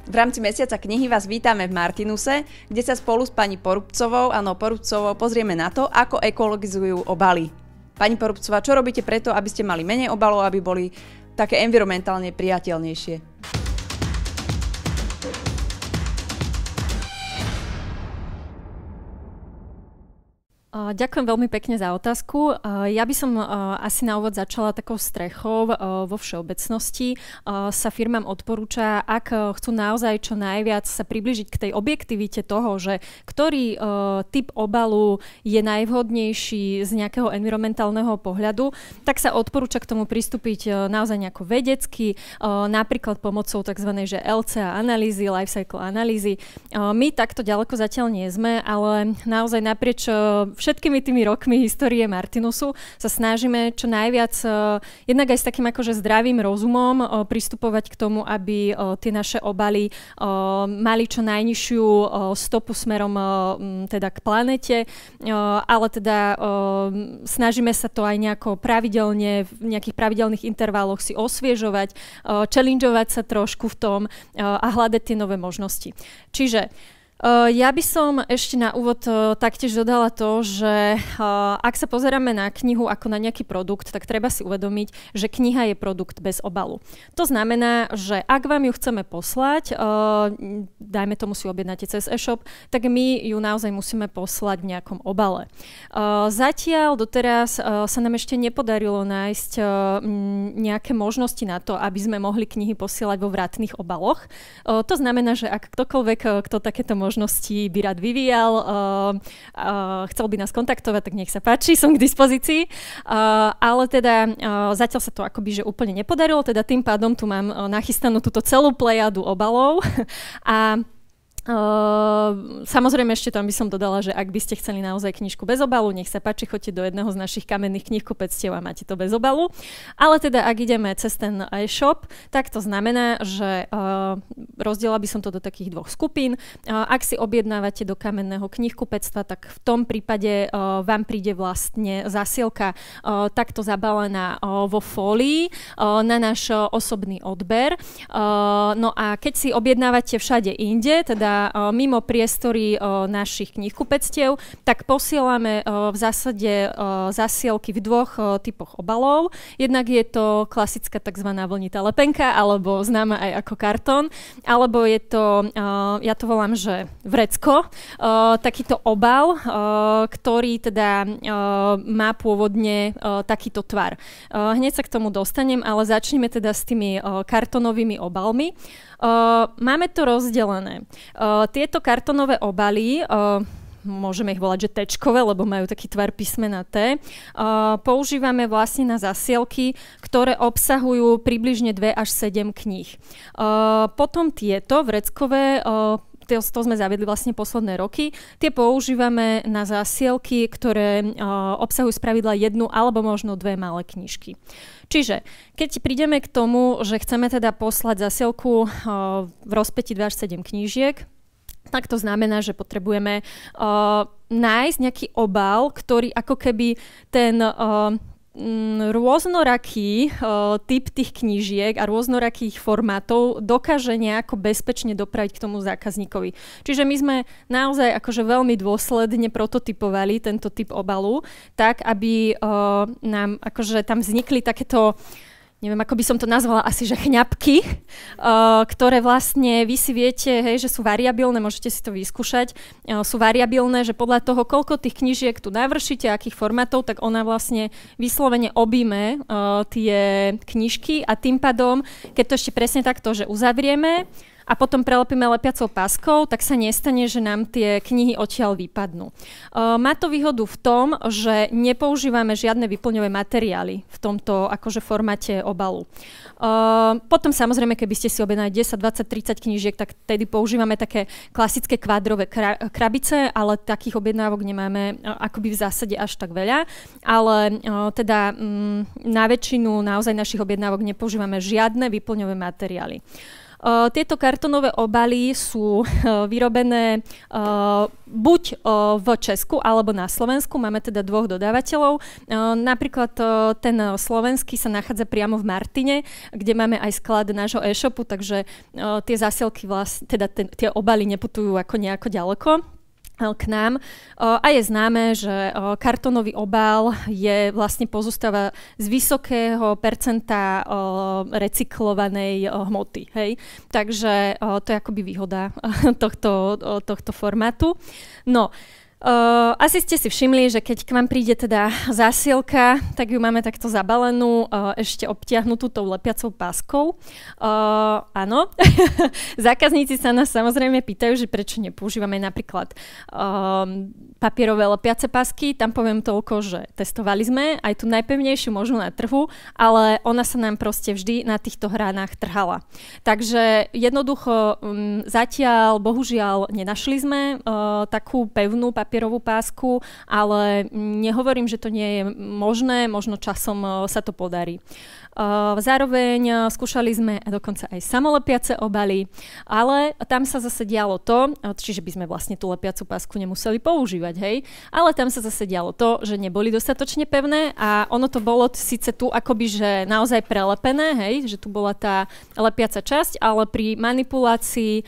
V rámci Mesiaca knihy vás vítame v Martinuse, kde sa spolu s pani Porubcovou pozrieme na to, ako ekologizujú obaly. Pani Porubcová, čo robíte preto, aby ste mali menej obalov, aby boli také environmentálne priateľnejšie? Ďakujem veľmi pekne za otázku. Ja by som asi na úvod začala takou strechou. Vo všeobecnosti sa firmám odporúča, ak chcú naozaj čo najviac sa priblížiť k tej objektivite toho, že ktorý typ obalu je najvhodnejší z nejakého environmentálneho pohľadu, tak sa odporúča k tomu pristúpiť naozaj nejako vedecky, napríklad pomocou tzv. LCA analýzy, life cycle analýzy. My takto ďaleko zatiaľ nie sme, ale naozaj naprieč všetkými tými rokmi histórie Martinusu sa snažíme čo najviac, jednak aj s takým akože zdravým rozumom pristupovať k tomu, aby tie naše obaly mali čo najnižšiu stopu smerom teda k planete, ale teda snažíme sa to aj nejako pravidelne, v nejakých pravidelných intervaloch si osviežovať, challengeovať sa trošku v tom a hľadať tie nové možnosti. Čiže ja by som ešte na úvod taktiež dodala to, že ak sa pozeráme na knihu ako na nejaký produkt, tak treba si uvedomiť, že kniha je produkt bez obalu. To znamená, že ak vám ju chceme poslať, dajme tomu si objednáte cez e-shop, tak my ju naozaj musíme poslať v nejakom obale. Zatiaľ doteraz sa nám ešte nepodarilo nájsť nejaké možnosti na to, aby sme mohli knihy posielať vo vratných obaloch. To znamená, že ak ktokoľvek, kto takéto možnosti by rád vyvíjal, chcel by nás kontaktovať, tak nech sa páči, som k dispozícii. Ale teda zatiaľ sa to akoby že úplne nepodarilo, teda tým pádom tu mám nachystanú túto celú plejadu obalov a samozrejme ešte tam by som dodala, že ak by ste chceli naozaj knižku bez obalu, nech sa páči, choďte do jedného z našich kamenných knihkupectiev a máte to bez obalu. Ale teda ak ideme cez ten e-shop, tak to znamená, že rozdielala by som to do takých dvoch skupín. Ak si objednávate do kamenného knihkupectva, tak v tom prípade vám príde vlastne zasielka takto zabalená vo fólii na náš osobný odber. No a keď si objednávate všade inde, teda mimo priestory našich knihkupectiev, tak posielame v zásade zasielky v dvoch typoch obalov. Jednak je to klasická tzv. Vlnitá lepenka, alebo známa aj ako kartón, alebo je to, ja to volám, že vrecko, takýto obal, ktorý teda má pôvodne takýto tvar. Hneď sa k tomu dostanem, ale začneme teda s tými kartónovými obalmi. Máme to rozdelené. Tieto kartónové obaly, môžeme ich volať, že tečkové, lebo majú taký tvar písmena T, používame vlastne na zasielky, ktoré obsahujú približne 2 až 7 kníh. Potom tieto vreckové, to sme zaviedli vlastne posledné roky. Tie používame na zasielky, ktoré obsahujú spravidla 1 alebo možno 2 malé knižky. Čiže keď prídeme k tomu, že chceme teda poslať zasielku v rozpätí 2 až 7 knížiek, tak to znamená, že potrebujeme nájsť nejaký obal, ktorý ako keby ten rôznoraký typ tých knížiek a rôznorakých formátov dokáže nejako bezpečne dopraviť k tomu zákazníkovi. Čiže my sme naozaj akože veľmi dôsledne prototypovali tento typ obalu, tak aby nám akože tam vznikli takéto, neviem, ako by som to nazvala, asi že chňapky, ktoré vlastne vy si viete, hej, že sú variabilné, môžete si to vyskúšať, sú variabilné, že podľa toho, koľko tých knížiek tu navršíte, akých formátov, tak ona vlastne vyslovene objíme tie knižky a tým pádom, keď to ešte presne takto, že uzavrieme a potom prelepíme lepiacou páskou, tak sa nestane, že nám tie knihy odtiaľ vypadnú. Má to výhodu v tom, že nepoužívame žiadne vyplňové materiály v tomto akože formáte obalu. Potom samozrejme, keby ste si objednali 10, 20, 30 knížiek, tak tedy používame také klasické kvádrové krabice, ale takých objednávok nemáme akoby v zásade až tak veľa. Ale teda na väčšinu naozaj našich objednávok nepoužívame žiadne vyplňové materiály. Tieto kartonové obaly sú vyrobené buď v Česku alebo na Slovensku. Máme teda 2 dodávateľov. Napríklad ten slovenský sa nachádza priamo v Martine, kde máme aj sklad nášho e-shopu, takže tie zásielky teda tie obaly neputujú ako nejako ďaleko k nám. A je známe, že kartónový obal pozostáva z vysokého percenta recyklovanej hmoty. Hej? Takže to je akoby výhoda tohto formátu. No, asi ste si všimli, že keď k vám príde teda zásielka, tak ju máme takto zabalenú, ešte obtiahnutú tou lepiacou páskou. Áno, zákazníci sa nás samozrejme pýtajú, že prečo nepoužívame napríklad papierové lepiace pásky. Tam poviem toľko, že testovali sme aj tú najpevnejšiu možnú na trhu, ale ona sa nám proste vždy na týchto hranách trhala. Takže jednoducho zatiaľ, bohužiaľ, nenašli sme takú pevnú papierovú pásku, ale nehovorím, že to nie je možné, možno časom sa to podarí. Zároveň skúšali sme dokonca aj samolepiace obaly, ale tam sa zase dialo to, čiže by sme vlastne tú lepiacu pásku nemuseli používať, hej, ale tam sa zase dialo to, že neboli dostatočne pevné a ono to bolo síce tu akoby, že naozaj prelepené, hej, že tu bola tá lepiaca časť, ale pri manipulácii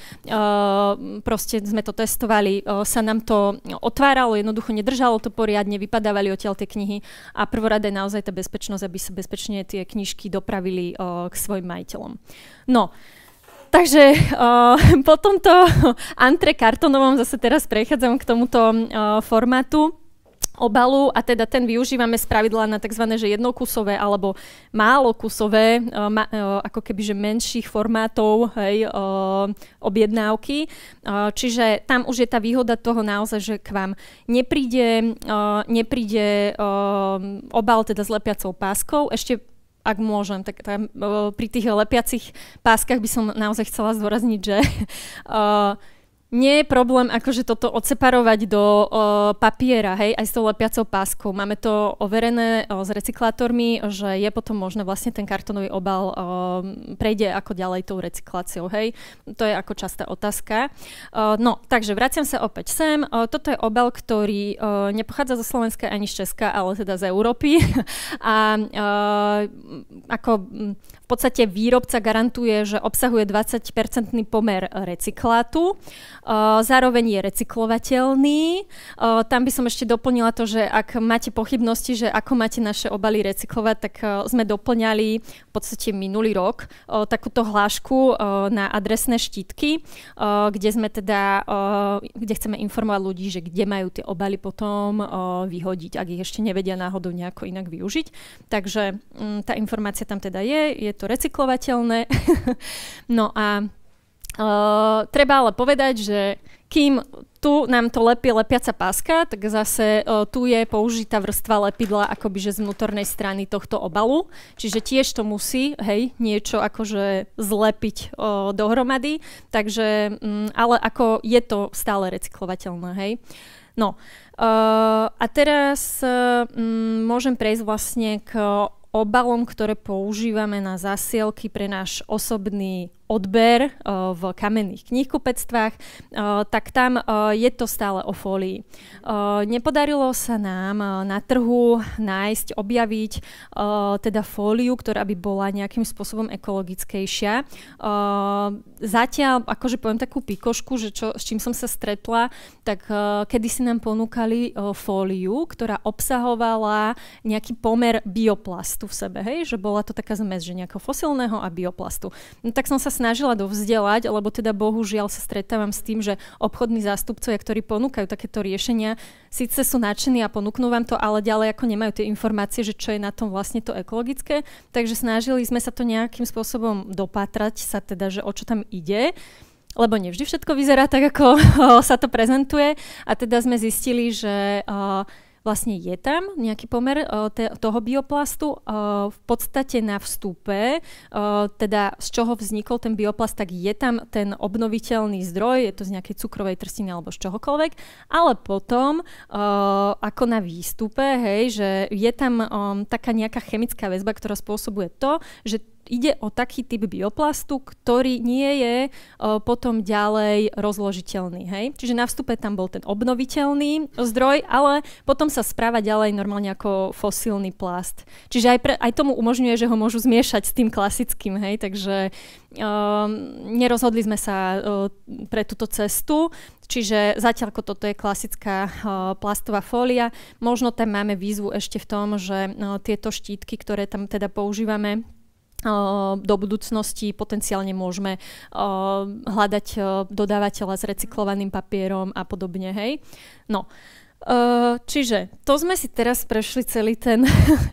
proste sme to testovali, sa nám to otváralo, jednoducho nedržalo to poriadne, vypadávali odtiaľ tie knihy a prvorada je naozaj tá bezpečnosť, aby sa bezpečne tie knižky dopravili k svojim majiteľom. No, takže po tomto antre kartonovom zase teraz prechádzam k tomuto formátu obalu a teda ten využívame spravidla na tzv. Že jednokusové alebo málokusové, ako keby že menších formátov, hej, objednávky. Čiže tam už je tá výhoda toho naozaj, že k vám nepríde obal teda s lepiacou páskou. Ešte ak môžem, tak pri tých lepiacich páskach by som naozaj chcela zdôrazniť, že nie je problém akože toto odseparovať do papiera, hej, aj s tou lepiacou páskou. Máme to overené s recyklátormi, že je potom možné vlastne ten kartónový obal prejde ako ďalej tou recykláciou, hej. To je ako častá otázka. No, takže vraciam sa opäť sem. Toto je obal, ktorý nepochádza zo Slovenska ani z Česka, ale teda z Európy. A ako v podstate výrobca garantuje, že obsahuje 20% pomer recyklátu. Zároveň je recyklovateľný. Tam by som ešte doplnila to, že ak máte pochybnosti, že ako máte naše obaly recyklovať, tak sme doplňali v podstate minulý rok takúto hlášku na adresné štítky, kde sme teda, kde chceme informovať ľudí, že kde majú tie obaly potom vyhodiť, ak ich ešte nevedia náhodou nejako inak využiť. Takže tá informácia tam teda je to recyklovateľné. No a treba ale povedať, že kým tu nám to lepí lepiaca páska, tak zase tu je použitá vrstva lepidla akoby že z vnútornej strany tohto obalu. Čiže tiež to musí, hej, niečo akože zlepiť dohromady. Takže, ale ako je to stále recyklovateľné, hej. No, a teraz môžem prejsť vlastne k obalom, ktoré používame na zasielky pre náš osobný odber v kamenných knihkupectvách, tak tam je to stále o fólii. Nepodarilo sa nám na trhu nájsť, objaviť teda fóliu, ktorá by bola nejakým spôsobom ekologickejšia. Zatiaľ, akože poviem takú pikošku, že s čím som sa stretla, tak kedysi nám ponúkali fóliu, ktorá obsahovala nejaký pomer bioplastu v sebe, hej? Že bola to taká zmes, že nejakého fosilného a bioplastu. No, tak som sa snažila dovzdelať, lebo teda bohužiaľ sa stretávam s tým, že obchodní zástupcovia, ktorí ponúkajú takéto riešenia, síce sú nadšení a ponúknú vám to, ale ďalej ako nemajú tie informácie, že čo je na tom vlastne to ekologické. Takže snažili sme sa to nejakým spôsobom dopátrať sa teda, že o čo tam ide. Lebo nevždy všetko vyzerá tak, ako sa to prezentuje. A teda sme zistili, že vlastne je tam nejaký pomer toho bioplastu. V podstate na vstupe, teda z čoho vznikol ten bioplast, tak je tam ten obnoviteľný zdroj, je to z nejakej cukrovej trstiny alebo z čohokoľvek, ale potom ako na výstupe, hej, že je tam taká nejaká chemická väzba, ktorá spôsobuje to, že ide o taký typ bioplastu, ktorý nie je potom ďalej rozložiteľný. Hej? Čiže na vstupe tam bol ten obnoviteľný zdroj, ale potom sa správa ďalej normálne ako fosílny plast. Čiže aj tomu umožňuje, že ho môžu zmiešať s tým klasickým. Hej? Takže nerozhodli sme sa pre túto cestu, čiže zatiaľ ako toto je klasická plastová fólia, možno tam máme výzvu ešte v tom, že tieto štítky, ktoré tam teda používame do budúcnosti, potenciálne môžeme hľadať dodávateľa s recyklovaným papierom a podobne, hej. No, čiže to sme si teraz prešli celý ten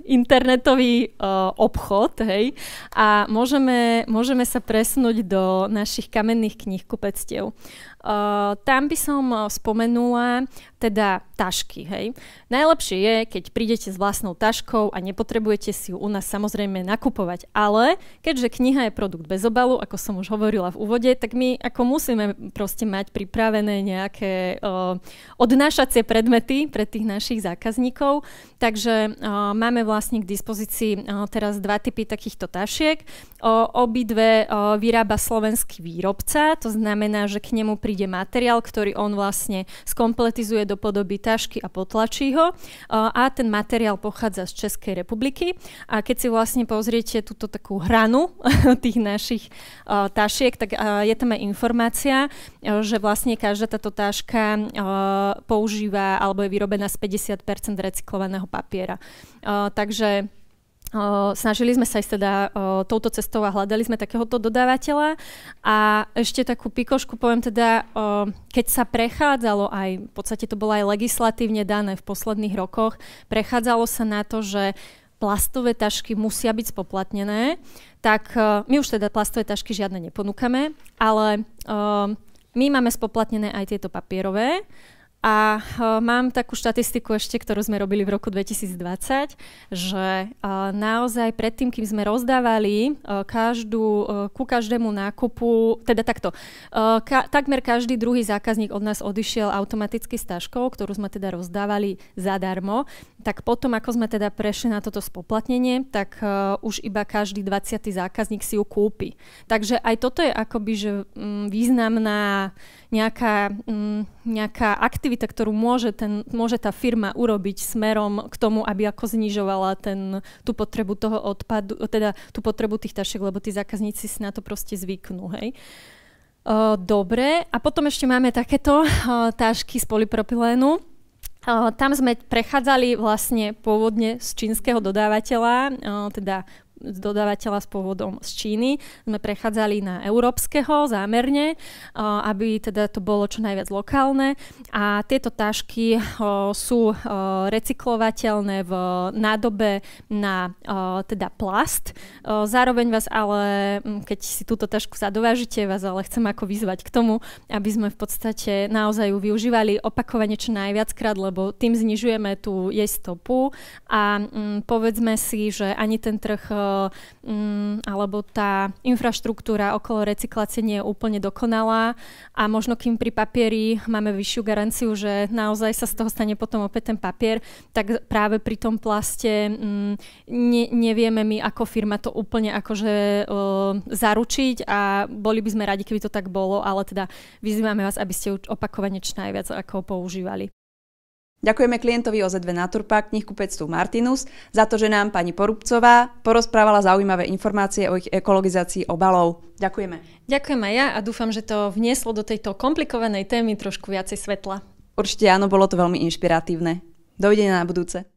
internetový obchod, hej, a môžeme sa presunúť do našich kamenných knihkupectiev. Tam by som spomenula teda tašky, hej. Najlepšie je, keď prídete s vlastnou taškou a nepotrebujete si ju u nás samozrejme nakupovať, ale keďže kniha je produkt bez obalu, ako som už hovorila v úvode, tak my ako musíme proste mať pripravené nejaké odnášacie predmety pre tých našich zákazníkov, takže máme vlastne k dispozícii teraz 2 typy takýchto tašiek. Obidve vyrába slovenský výrobca, to znamená, že k nemu príde materiál, ktorý on vlastne skompletizuje do podoby tašky a potlačí ho a ten materiál pochádza z Českej republiky a keď si vlastne pozriete túto takú hranu tých našich tašiek, tak je tam aj informácia, že vlastne každá táto taška používa alebo je vyrobená z 50% recyklovaného papiera. Takže snažili sme sa ísť teda touto cestou a hľadali sme takéhoto dodávateľa a ešte takú pikošku poviem teda, keď sa prechádzalo aj, v podstate to bolo aj legislatívne dané v posledných rokoch, prechádzalo sa na to, že plastové tašky musia byť spoplatnené, tak my už teda plastové tašky žiadne neponúkame, ale my máme spoplatnené aj tieto papierové. A mám takú štatistiku ešte, ktorú sme robili v roku 2020, že naozaj predtým, kým sme rozdávali ku každému nákupu, teda takto, takmer každý druhý zákazník od nás odišiel automaticky s taškou, ktorú sme teda rozdávali zadarmo, tak potom, ako sme teda prešli na toto spoplatnenie, tak už iba každý 20. zákazník si ju kúpi. Takže aj toto je akoby, že významná nejaká aktivita, ktorú môže tá firma urobiť smerom k tomu, aby ako znižovala tú potrebu toho odpadu, teda tú potrebu tých tašiek, lebo tí zákazníci si na to proste zvyknú, hej. Dobre, a potom ešte máme takéto tašky z polypropylénu. Tam sme prechádzali vlastne pôvodne z čínskeho dodávateľa, teda dodávateľa s pôvodom z Číny. Sme prechádzali na európskeho zámerne, aby teda to bolo čo najviac lokálne. A tieto tašky sú recyklovateľné v nádobe na teda plast. Zároveň vás ale, keď si túto tašku zadovážite, vás ale chcem ako vyzvať k tomu, aby sme v podstate naozaj ju využívali opakovane čo najviackrát, lebo tým znižujeme tú jej stopu a povedzme si, že ani ten trh alebo tá infraštruktúra okolo recyklácie nie je úplne dokonalá a možno kým pri papieri máme vyššiu garanciu, že naozaj sa z toho stane potom opäť ten papier, tak práve pri tom plaste nevieme my ako firma to úplne akože zaručiť a boli by sme radi, keby to tak bolo, ale teda vyzývame vás, aby ste opakovane čo najviac ako používali. Ďakujeme klientovi OZV Naturpack, knihkupectvu Martinus, za to, že nám pani Porubcová porozprávala zaujímavé informácie o ich ekologizácii obalov. Ďakujeme. Ďakujem aj ja a dúfam, že to vnieslo do tejto komplikovanej témy trošku viacej svetla. Určite áno, bolo to veľmi inšpiratívne. Dovidenia na budúce.